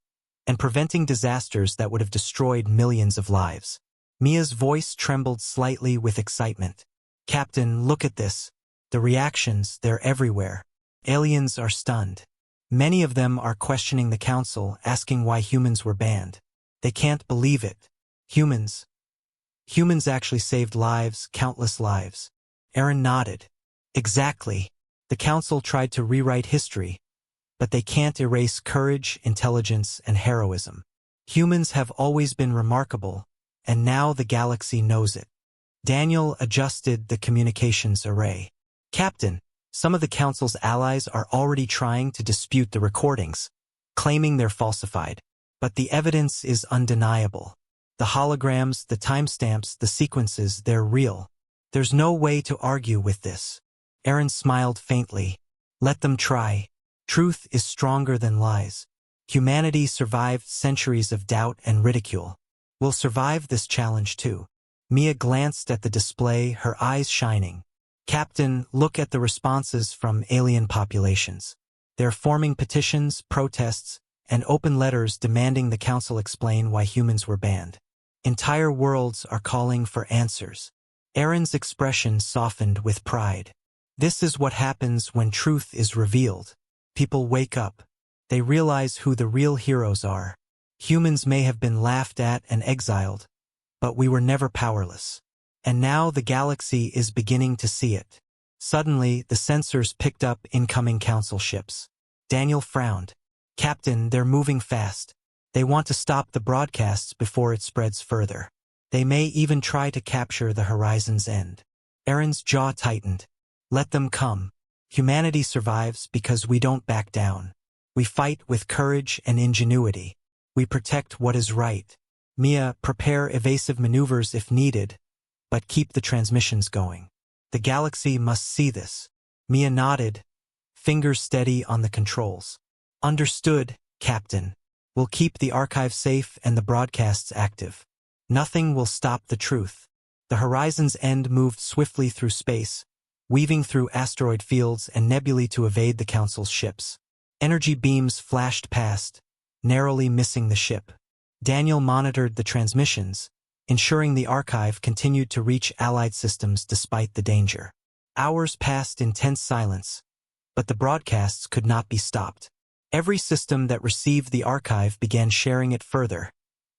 and preventing disasters that would have destroyed millions of lives. Mia's voice trembled slightly with excitement. Captain, look at this. The reactions, they're everywhere. Aliens are stunned. Many of them are questioning the Council, asking why humans were banned. They can't believe it. Humans, Humans actually saved lives, countless lives. Aaron nodded. Exactly. The council tried to rewrite history, but they can't erase courage, intelligence, and heroism. Humans have always been remarkable, and now the galaxy knows it. Daniel adjusted the communications array. Captain, some of the council's allies are already trying to dispute the recordings, claiming they're falsified. But the evidence is undeniable. The holograms, the timestamps, the sequences, they're real. There's no way to argue with this. Aaron smiled faintly. Let them try. Truth is stronger than lies. Humanity survived centuries of doubt and ridicule. We'll survive this challenge too. Mia glanced at the display, her eyes shining. Captain, look at the responses from alien populations. They're forming petitions, protests, and open letters demanding the council explain why humans were banned. Entire worlds are calling for answers. Aaron's expression softened with pride. This is what happens when truth is revealed. People wake up. They realize who the real heroes are. Humans may have been laughed at and exiled, but we were never powerless. And now the galaxy is beginning to see it. Suddenly, the sensors picked up incoming council ships. Daniel frowned. Captain, they're moving fast. They want to stop the broadcasts before it spreads further. They may even try to capture the horizon's end. Aaron's jaw tightened. Let them come. Humanity survives because we don't back down. We fight with courage and ingenuity. We protect what is right. Mia, prepare evasive maneuvers if needed, but keep the transmissions going. The galaxy must see this. Mia nodded, fingers steady on the controls. Understood, Captain. We'll keep the archive safe and the broadcasts active. Nothing will stop the truth. The horizon's end moved swiftly through space, weaving through asteroid fields and nebulae to evade the council's ships. Energy beams flashed past, narrowly missing the ship. Daniel monitored the transmissions, ensuring the archive continued to reach Allied systems despite the danger. Hours passed in tense silence, but the broadcasts could not be stopped. Every system that received the archive began sharing it further,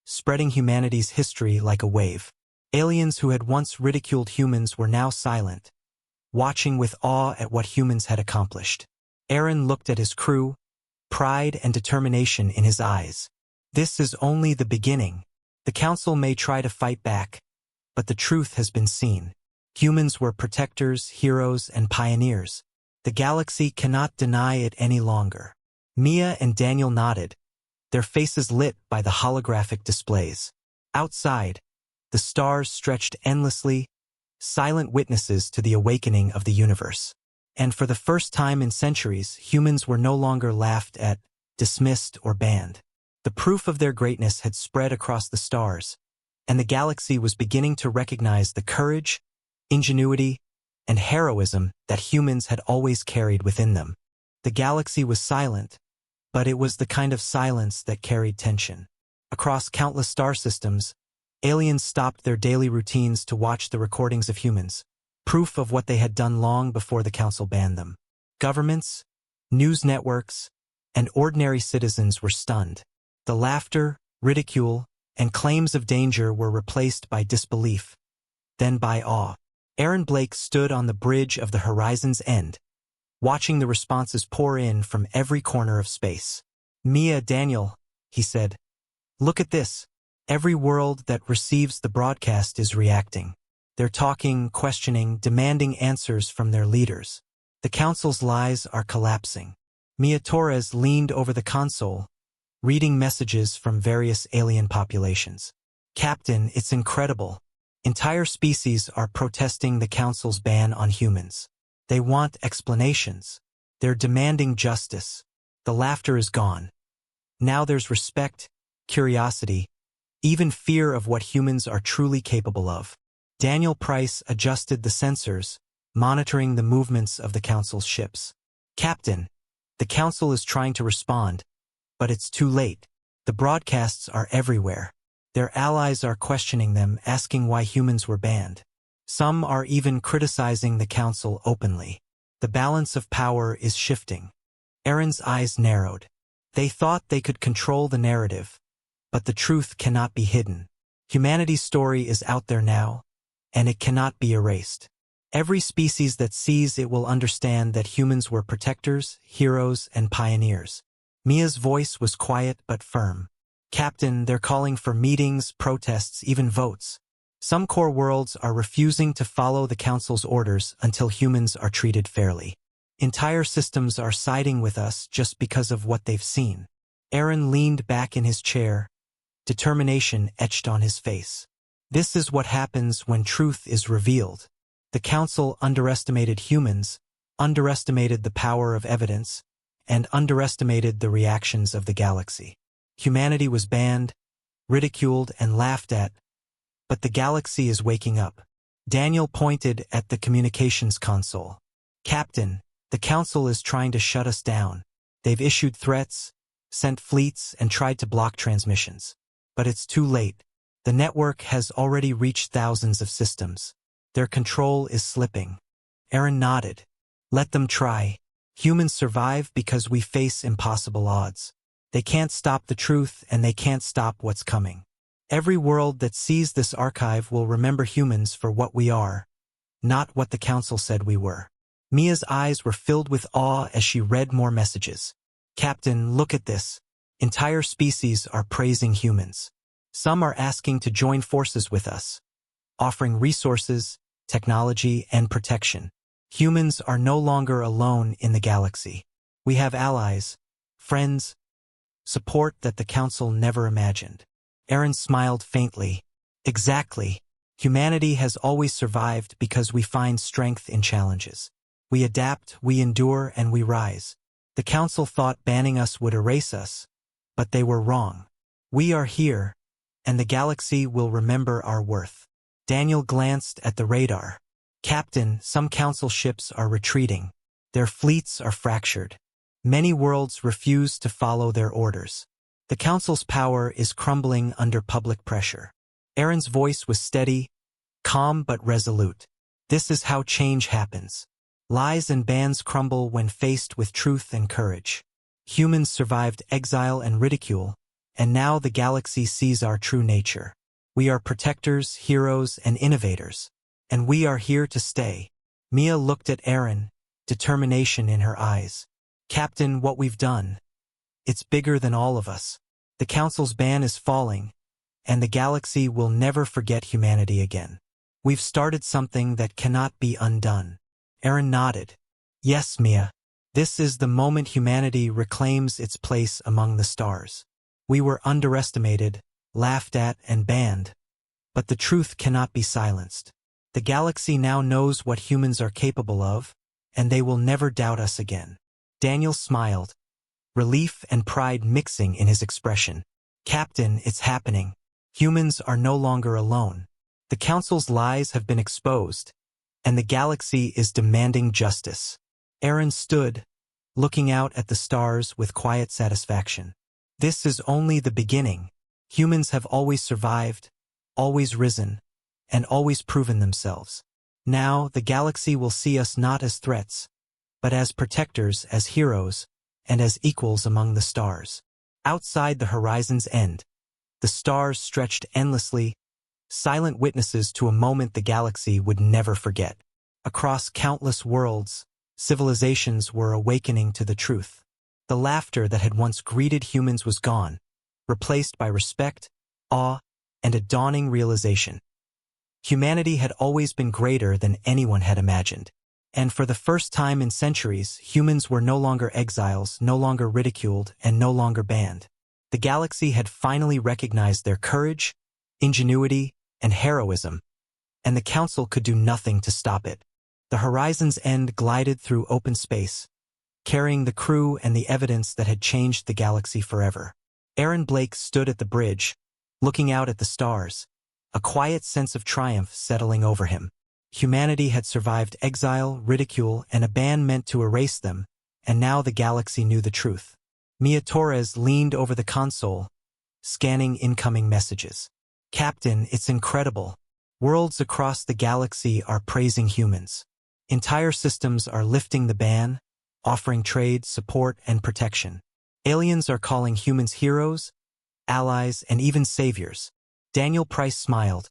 spreading humanity's history like a wave. Aliens who had once ridiculed humans were now silent, watching with awe at what humans had accomplished. Aaron looked at his crew, pride and determination in his eyes. This is only the beginning. The council may try to fight back, but the truth has been seen. Humans were protectors, heroes, and pioneers. The galaxy cannot deny it any longer. Mia and Daniel nodded, their faces lit by the holographic displays. Outside, the stars stretched endlessly, silent witnesses to the awakening of the universe. And for the first time in centuries, humans were no longer laughed at, dismissed, or banned. The proof of their greatness had spread across the stars, and the galaxy was beginning to recognize the courage, ingenuity, and heroism that humans had always carried within them. The galaxy was silent, but it was the kind of silence that carried tension. Across countless star systems, aliens stopped their daily routines to watch the recordings of humans, proof of what they had done long before the council banned them. Governments, news networks, and ordinary citizens were stunned. The laughter, ridicule, and claims of danger were replaced by disbelief, then by awe. Aaron Blake stood on the bridge of the horizon's end, watching the responses pour in from every corner of space. Mia, Daniel, he said, look at this. Every world that receives the broadcast is reacting. They're talking, questioning, demanding answers from their leaders. The council's lies are collapsing. Mia Torres leaned over the console, reading messages from various alien populations. Captain, it's incredible. Entire species are protesting the council's ban on humans. They want explanations. They're demanding justice. The laughter is gone. Now there's respect, curiosity, even fear of what humans are truly capable of. Daniel Price adjusted the sensors, monitoring the movements of the council's ships. Captain, the council is trying to respond, but it's too late. The broadcasts are everywhere. Their allies are questioning them, asking why humans were banned. Some are even criticizing the council openly. The balance of power is shifting. Aaron's eyes narrowed. They thought they could control the narrative, but the truth cannot be hidden. Humanity's story is out there now, and it cannot be erased. Every species that sees it will understand that humans were protectors, heroes, and pioneers. Mia's voice was quiet but firm. Captain, they're calling for meetings, protests, even votes. Some core worlds are refusing to follow the Council's orders until humans are treated fairly. Entire systems are siding with us just because of what they've seen. Aaron leaned back in his chair, determination etched on his face. This is what happens when truth is revealed. The Council underestimated humans, underestimated the power of evidence, and underestimated the reactions of the galaxy. Humanity was banned, ridiculed, and laughed at, but the galaxy is waking up. Daniel pointed at the communications console. Captain, the Council is trying to shut us down. They've issued threats, sent fleets, and tried to block transmissions. But it's too late. The network has already reached thousands of systems. Their control is slipping. Aaron nodded. Let them try. Humans survive because we face impossible odds. They can't stop the truth, and they can't stop what's coming. Every world that sees this archive will remember humans for what we are, not what the Council said we were. Mia's eyes were filled with awe as she read more messages. Captain, look at this. Entire species are praising humans. Some are asking to join forces with us, offering resources, technology, and protection. Humans are no longer alone in the galaxy. We have allies, friends, support that the Council never imagined. Aaron smiled faintly. Exactly. Humanity has always survived because we find strength in challenges. We adapt, we endure, and we rise. The Council thought banning us would erase us, but they were wrong. We are here, and the galaxy will remember our worth. Daniel glanced at the radar. Captain, some Council ships are retreating. Their fleets are fractured. Many worlds refuse to follow their orders. The Council's power is crumbling under public pressure. Aaron's voice was steady, calm but resolute. This is how change happens. Lies and bans crumble when faced with truth and courage. Humans survived exile and ridicule, and now the galaxy sees our true nature. We are protectors, heroes, and innovators, and we are here to stay. Mia looked at Aaron, determination in her eyes. Captain, what we've done, it's bigger than all of us. The Council's ban is falling, and the galaxy will never forget humanity again. We've started something that cannot be undone. Aaron nodded. Yes, Mia. This is the moment humanity reclaims its place among the stars. We were underestimated, laughed at, and banned, but the truth cannot be silenced. The galaxy now knows what humans are capable of, and they will never doubt us again. Daniel smiled, relief and pride mixing in his expression. Captain, it's happening. Humans are no longer alone. The Council's lies have been exposed, and the galaxy is demanding justice. Aaron stood, looking out at the stars with quiet satisfaction. This is only the beginning. Humans have always survived, always risen, and always proven themselves. Now, the galaxy will see us not as threats, but as protectors, as heroes, and as equals among the stars. Outside the horizon's end, the stars stretched endlessly, silent witnesses to a moment the galaxy would never forget. Across countless worlds, civilizations were awakening to the truth. The laughter that had once greeted humans was gone, replaced by respect, awe, and a dawning realization. Humanity had always been greater than anyone had imagined. And for the first time in centuries, humans were no longer exiles, no longer ridiculed, and no longer banned. The galaxy had finally recognized their courage, ingenuity, and heroism, and the Council could do nothing to stop it. The horizon's end glided through open space, carrying the crew and the evidence that had changed the galaxy forever. Aaron Blake stood at the bridge, looking out at the stars, a quiet sense of triumph settling over him. Humanity had survived exile, ridicule, and a ban meant to erase them, and now the galaxy knew the truth. Mia Torres leaned over the console, scanning incoming messages. Captain, it's incredible. Worlds across the galaxy are praising humans. Entire systems are lifting the ban, offering trade, support, and protection. Aliens are calling humans heroes, allies, and even saviors. Daniel Price smiled,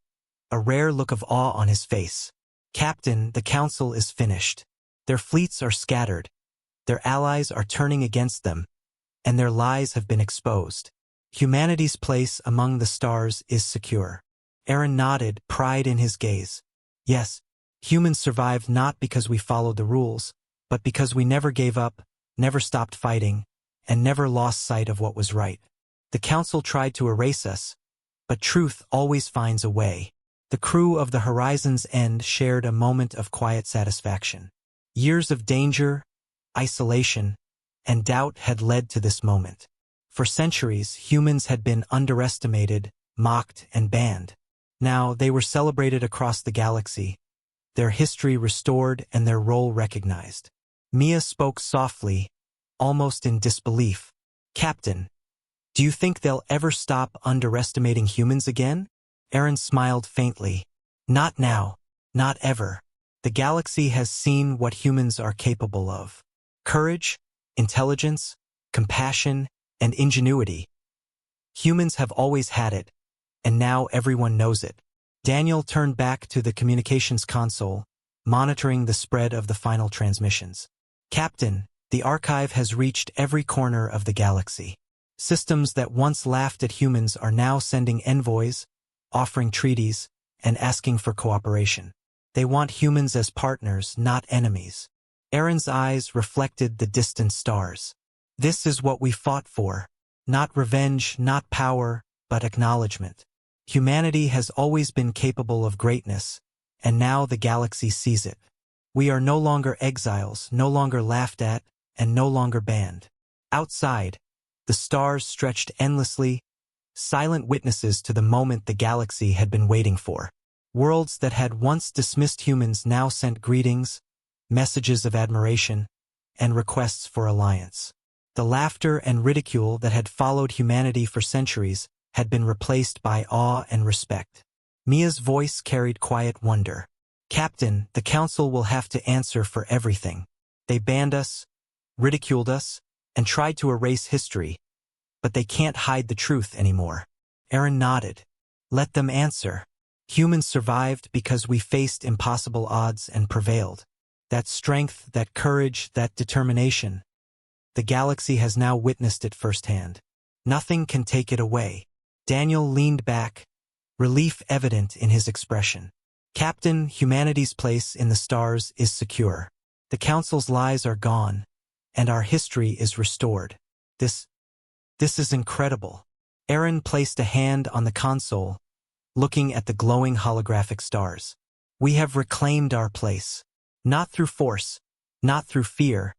a rare look of awe on his face. Captain, the council is finished. Their fleets are scattered. Their allies are turning against them, and their lies have been exposed. Humanity's place among the stars is secure. Aaron nodded, pride in his gaze. Yes, humans survived not because we followed the rules, but because we never gave up, never stopped fighting, and never lost sight of what was right. The council tried to erase us, but truth always finds a way. The crew of the Horizon's End shared a moment of quiet satisfaction. Years of danger, isolation, and doubt had led to this moment. For centuries, humans had been underestimated, mocked, and banned. Now they were celebrated across the galaxy, their history restored and their role recognized. Mia spoke softly, almost in disbelief. Captain, do you think they'll ever stop underestimating humans again? Aaron smiled faintly. Not now, not ever. The galaxy has seen what humans are capable of. Courage, intelligence, compassion, and ingenuity. Humans have always had it, and now everyone knows it. Daniel turned back to the communications console, monitoring the spread of the final transmissions. Captain, the archive has reached every corner of the galaxy. Systems that once laughed at humans are now sending envoys, offering treaties, and asking for cooperation. They want humans as partners, not enemies. Aaron's eyes reflected the distant stars. This is what we fought for. Not revenge, not power, but acknowledgement. Humanity has always been capable of greatness, and now the galaxy sees it. We are no longer exiles, no longer laughed at, and no longer banned. Outside, the stars stretched endlessly, silent witnesses to the moment the galaxy had been waiting for. Worlds that had once dismissed humans now sent greetings, messages of admiration, and requests for alliance. The laughter and ridicule that had followed humanity for centuries had been replaced by awe and respect. Mia's voice carried quiet wonder. Captain, the council will have to answer for everything. They banned us, ridiculed us, and tried to erase history, but they can't hide the truth anymore. Aaron nodded. Let them answer. Humans survived because we faced impossible odds and prevailed. That strength, that courage, that determination. The galaxy has now witnessed it firsthand. Nothing can take it away. Daniel leaned back, relief evident in his expression. Captain, humanity's place in the stars is secure. The council's lies are gone, and our history is restored. This is incredible. Aaron placed a hand on the console, looking at the glowing holographic stars. We have reclaimed our place. Not through force, not through fear,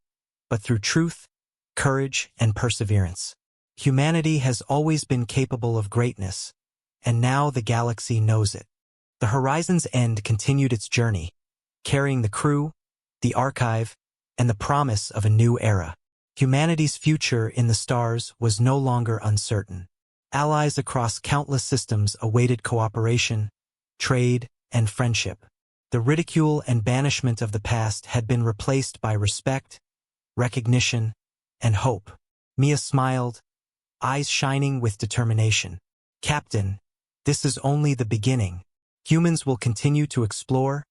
but through truth, courage, and perseverance. Humanity has always been capable of greatness, and now the galaxy knows it. The Horizon's End continued its journey, carrying the crew, the archive, and the promise of a new era. Humanity's future in the stars was no longer uncertain. Allies across countless systems awaited cooperation, trade, and friendship. The ridicule and banishment of the past had been replaced by respect, recognition, and hope. Mia smiled, eyes shining with determination. Captain, this is only the beginning. Humans will continue to explore,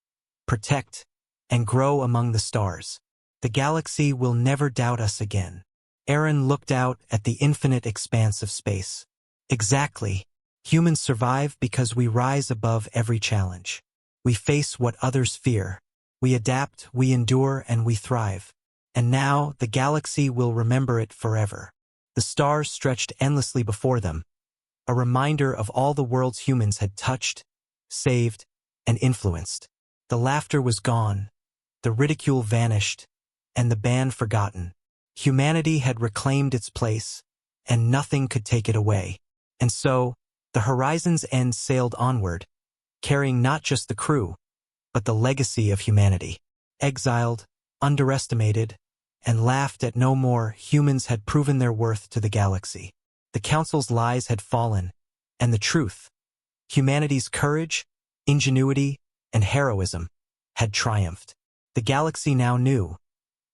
protect, and grow among the stars. The galaxy will never doubt us again. Aaron looked out at the infinite expanse of space. Exactly. Humans survive because we rise above every challenge. We face what others fear. We adapt, we endure, and we thrive. And now, the galaxy will remember it forever. The stars stretched endlessly before them, a reminder of all the worlds humans had touched, saved, and influenced. The laughter was gone, the ridicule vanished, and the ban forgotten. Humanity had reclaimed its place, and nothing could take it away. And so, the Horizon's End sailed onward, carrying not just the crew, but the legacy of humanity. Exiled, underestimated, and laughed at no more, humans had proven their worth to the galaxy. The Council's lies had fallen, and the truth, humanity's courage, ingenuity, and heroism, had triumphed. The galaxy now knew.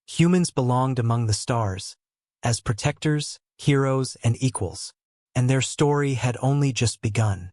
Humans belonged among the stars, as protectors, heroes, and equals, and their story had only just begun.